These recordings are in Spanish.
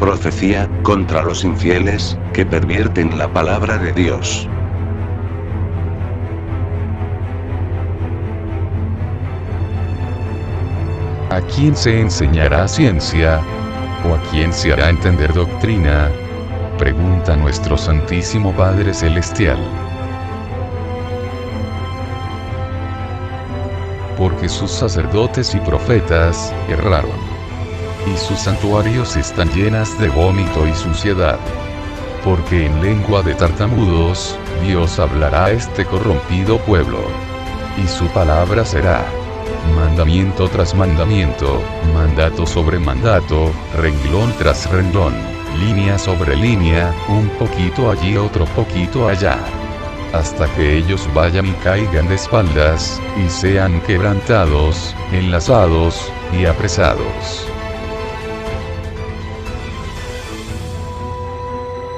profecía, contra los infieles, que pervierten la palabra de Dios. ¿A quién se enseñará ciencia? ¿O a quién se hará entender doctrina? Pregunta nuestro Santísimo Padre Celestial. Porque sus sacerdotes y profetas erraron, y sus santuarios están llenas de vómito y suciedad. Porque en lengua de tartamudos, Dios hablará a este corrompido pueblo. Y su palabra será mandamiento tras mandamiento, mandato sobre mandato, renglón tras renglón, línea sobre línea, un poquito allí otro poquito allá, hasta que ellos vayan y caigan de espaldas, y sean quebrantados, enlazados, y apresados.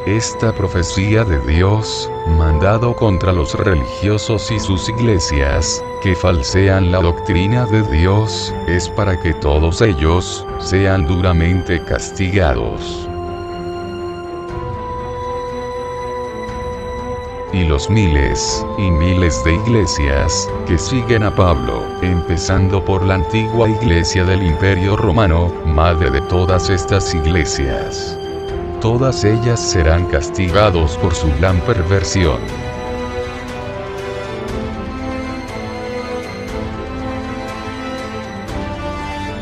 Esta profecía de Dios, mandado contra los religiosos y sus iglesias, que falsean la doctrina de Dios, es para que todos ellos sean duramente castigados. Y los miles y miles de iglesias que siguen a Pablo, empezando por la antigua iglesia del Imperio Romano, madre de todas estas iglesias, todas ellas serán castigados por su gran perversión.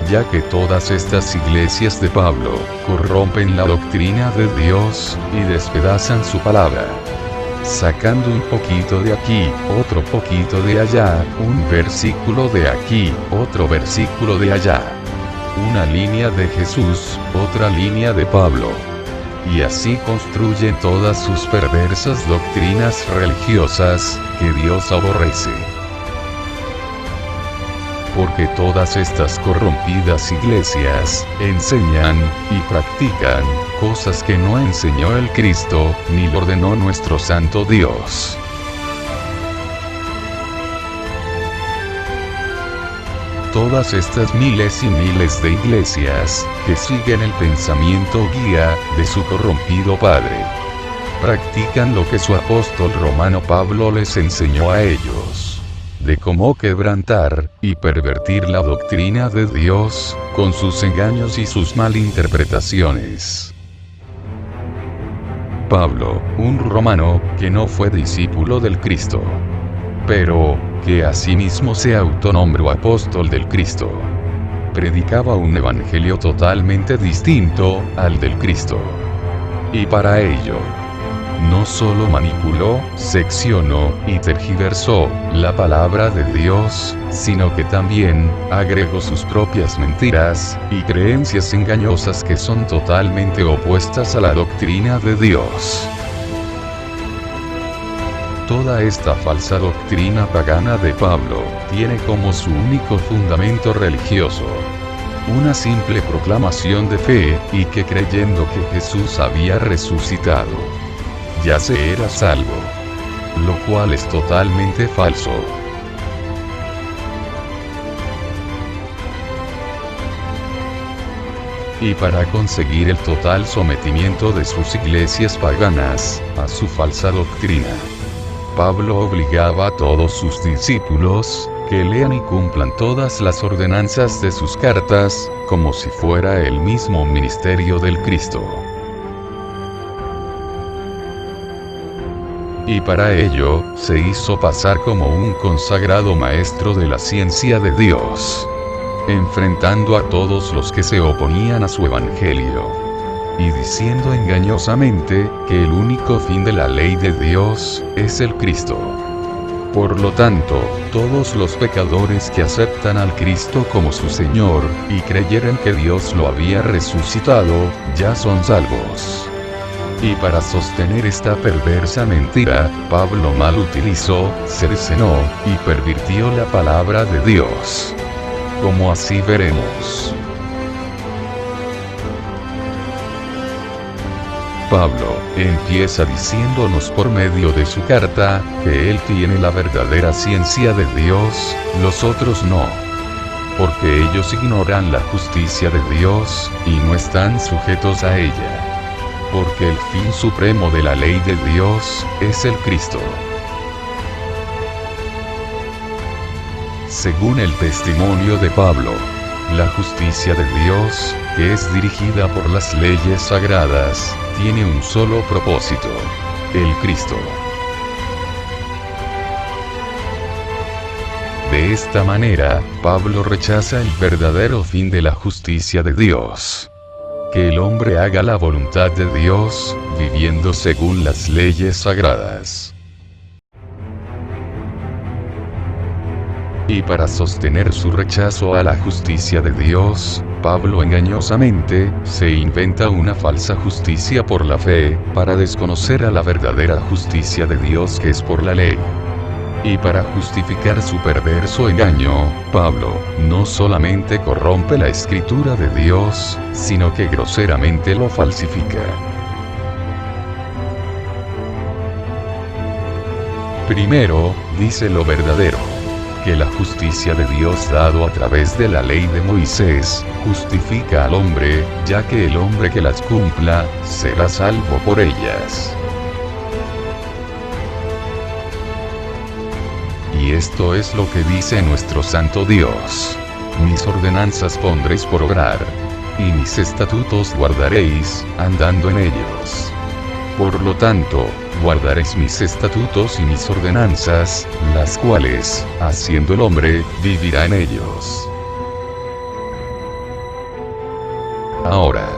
Ya que todas estas iglesias de Pablo corrompen la doctrina de Dios y despedazan su palabra, sacando un poquito de aquí, otro poquito de allá, un versículo de aquí, otro versículo de allá, una línea de Jesús, otra línea de Pablo. Y así construyen todas sus perversas doctrinas religiosas, que Dios aborrece. Porque todas estas corrompidas iglesias enseñan y practican cosas que no enseñó el Cristo, ni lo ordenó nuestro Santo Dios. Todas estas miles y miles de iglesias, que siguen el pensamiento guía de su corrompido padre, practican lo que su apóstol romano Pablo les enseñó a ellos, de cómo quebrantar y pervertir la doctrina de Dios, con sus engaños y sus malinterpretaciones. Pablo, un romano, que no fue discípulo del Cristo, pero que asimismo se autonombró apóstol del Cristo, predicaba un evangelio totalmente distinto al del Cristo. Y para ello, no solo manipuló, seccionó y tergiversó la palabra de Dios, sino que también agregó sus propias mentiras y creencias engañosas que son totalmente opuestas a la doctrina de Dios. Toda esta falsa doctrina pagana de Pablo tiene como su único fundamento religioso una simple proclamación de fe, y que creyendo que Jesús había resucitado, ya se era salvo, lo cual es totalmente falso. Y para conseguir el total sometimiento de sus iglesias paganas a su falsa doctrina, Pablo obligaba a todos sus discípulos que lean y cumplan todas las ordenanzas de sus cartas, como si fuera el mismo ministerio del Cristo. Y para ello, se hizo pasar como un consagrado maestro de la ciencia de Dios, enfrentando a todos los que se oponían a su evangelio, y diciendo engañosamente que el único fin de la ley de Dios es el Cristo. Por lo tanto, todos los pecadores que aceptan al Cristo como su Señor, y creyeran que Dios lo había resucitado, ya son salvos. Y para sostener esta perversa mentira, Pablo mal utilizó, cercenó y pervirtió la palabra de Dios, como así veremos. Pablo empieza diciéndonos por medio de su carta que él tiene la verdadera ciencia de Dios, los otros no. porque ellos ignoran la justicia de Dios, y no están sujetos a ella. Porque el fin supremo de la ley de Dios es el Cristo. Según el testimonio de Pablo, la justicia de Dios, que es dirigida por las leyes sagradas, tiene un solo propósito: el Cristo. De esta manera, Pablo rechaza el verdadero fin de la justicia de Dios: que el hombre haga la voluntad de Dios, viviendo según las leyes sagradas. Y para sostener su rechazo a la justicia de Dios, Pablo engañosamente se inventa una falsa justicia por la fe, para desconocer a la verdadera justicia de Dios que es por la ley. Y para justificar su perverso engaño, Pablo no solamente corrompe la escritura de Dios, sino que groseramente lo falsifica. Primero, dice lo verdadero: que la justicia de Dios dado a través de la ley de Moisés, justifica al hombre, ya que el hombre que las cumpla, será salvo por ellas. Y esto es lo que dice nuestro santo Dios: mis ordenanzas pondréis por obrar, y mis estatutos guardaréis, andando en ellos. Por lo tanto, guardaréis mis estatutos y mis ordenanzas, las cuales, haciendo el hombre, vivirá en ellos. Ahora,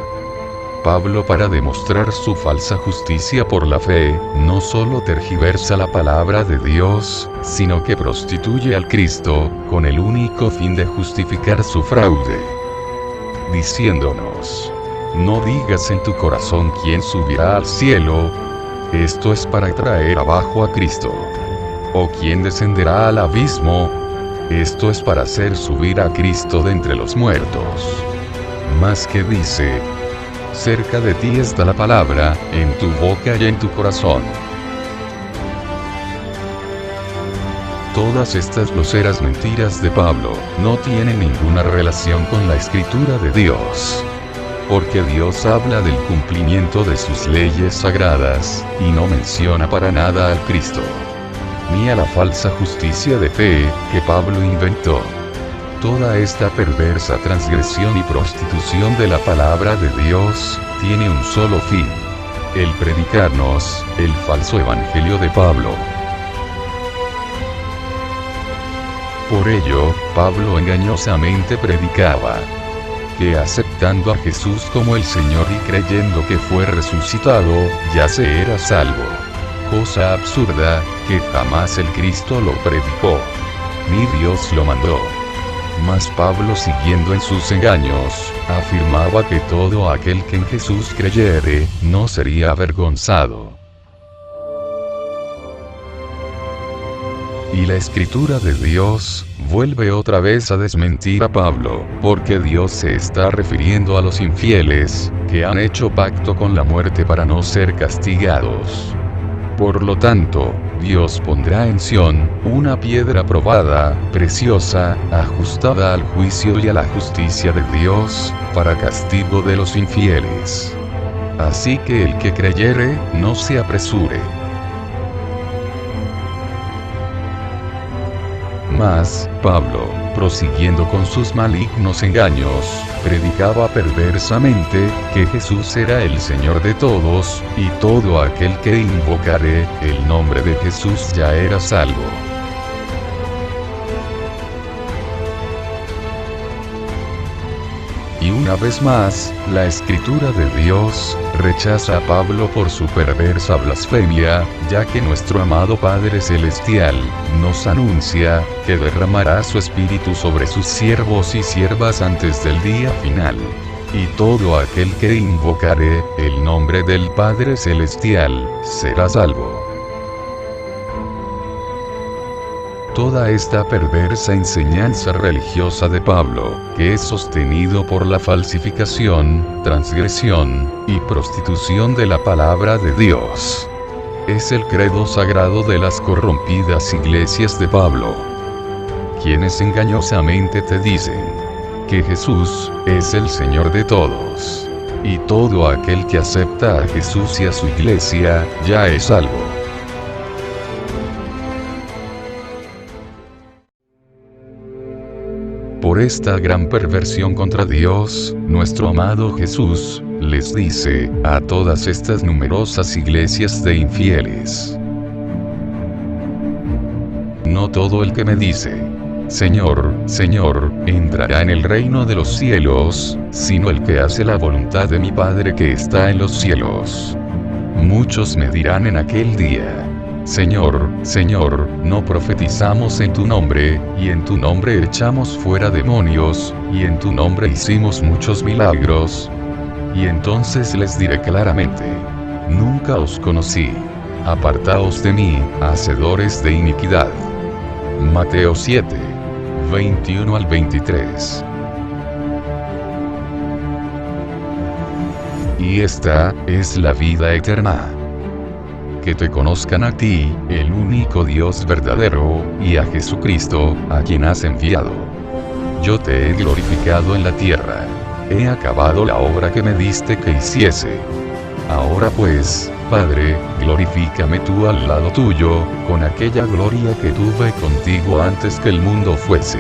Pablo, para demostrar su falsa justicia por la fe, no solo tergiversa la palabra de Dios, sino que prostituye al Cristo, con el único fin de justificar su fraude, diciéndonos: no digas en tu corazón quién subirá al cielo. Esto es para traer abajo a Cristo. O quién descenderá al abismo. Esto es para hacer subir a Cristo de entre los muertos. Mas que dice: cerca de ti está la palabra, en tu boca y en tu corazón. Todas estas groseras mentiras de Pablo no tienen ninguna relación con la escritura de Dios. Porque Dios habla del cumplimiento de sus leyes sagradas, y no menciona para nada al Cristo, ni a la falsa justicia de fe que Pablo inventó. Toda esta perversa transgresión y prostitución de la palabra de Dios tiene un solo fin: el predicarnos el falso evangelio de Pablo. Por ello, Pablo engañosamente predicaba que aceptando a Jesús como el Señor y creyendo que fue resucitado, ya se era salvo. Cosa absurda, que jamás el Cristo lo predicó, ni Dios lo mandó. Mas Pablo, siguiendo en sus engaños, afirmaba que todo aquel que en Jesús creyere, no sería avergonzado. Y la escritura de Dios vuelve otra vez a desmentir a Pablo, porque Dios se está refiriendo a los infieles, que han hecho pacto con la muerte para no ser castigados. Por lo tanto, Dios pondrá en Sión una piedra probada, preciosa, ajustada al juicio y a la justicia de Dios, para castigo de los infieles. Así que el que creyere, no se apresure. Mas, Pablo, prosiguiendo con sus malignos engaños, predicaba perversamente que Jesús era el Señor de todos, y todo aquel que invocare el nombre de Jesús ya era salvo. Y una vez más, la escritura de Dios rechaza a Pablo por su perversa blasfemia, ya que nuestro amado Padre Celestial nos anuncia que derramará su espíritu sobre sus siervos y siervas antes del día final. Y todo aquel que invocare el nombre del Padre Celestial será salvo. Toda esta perversa enseñanza religiosa de Pablo, que es sostenido por la falsificación, transgresión y prostitución de la palabra de Dios, es el credo sagrado de las corrompidas iglesias de Pablo. quienes engañosamente te dicen que Jesús es el Señor de todos. Y todo aquel que acepta a Jesús y a su iglesia, ya es salvo. Por esta gran perversión contra Dios, nuestro amado Jesús les dice a todas estas numerosas iglesias de infieles: no todo el que me dice, Señor, Señor, entrará en el reino de los cielos, sino el que hace la voluntad de mi Padre que está en los cielos. Muchos me dirán en aquel día: Señor, Señor, ¿no profetizamos en tu nombre, y en tu nombre echamos fuera demonios, y en tu nombre hicimos muchos milagros? Y entonces les diré claramente: nunca os conocí. Apartaos de mí, hacedores de iniquidad. Mateo 7, 21 al 23. Y esta es la vida eterna: que te conozcan a ti, el único Dios verdadero, y a Jesucristo, a quien has enviado. Yo te he glorificado en la tierra. He acabado la obra que me diste que hiciese. Ahora pues, Padre, glorifícame tú al lado tuyo, con aquella gloria que tuve contigo antes que el mundo fuese.